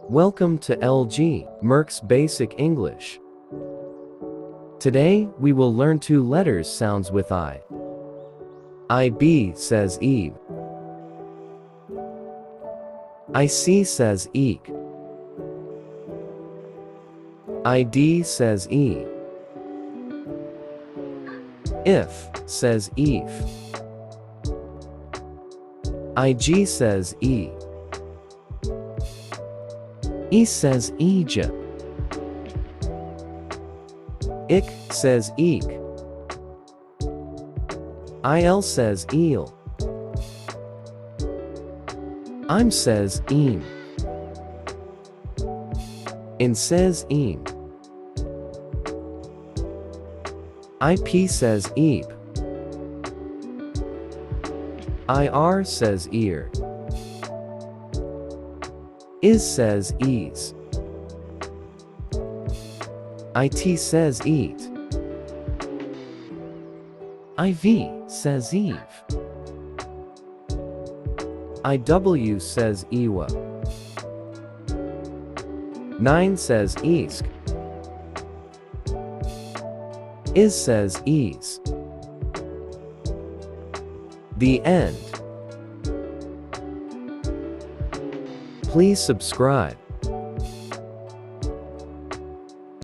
Welcome to LJMERX Basic English. Today, we will learn two letters sounds with I. IB says Eve. IC says Eek. ID says E. If says Eve. IG says E. E says Egypt. Ick says Eek. IL says Eel. I'm says Eam. In says Eam. IP says Eep. IR says Ear. Is says Ease. IT says Eat. IV says Eve. IW says Iwa. 9 says Eask. Is says Ease. The end. Please subscribe.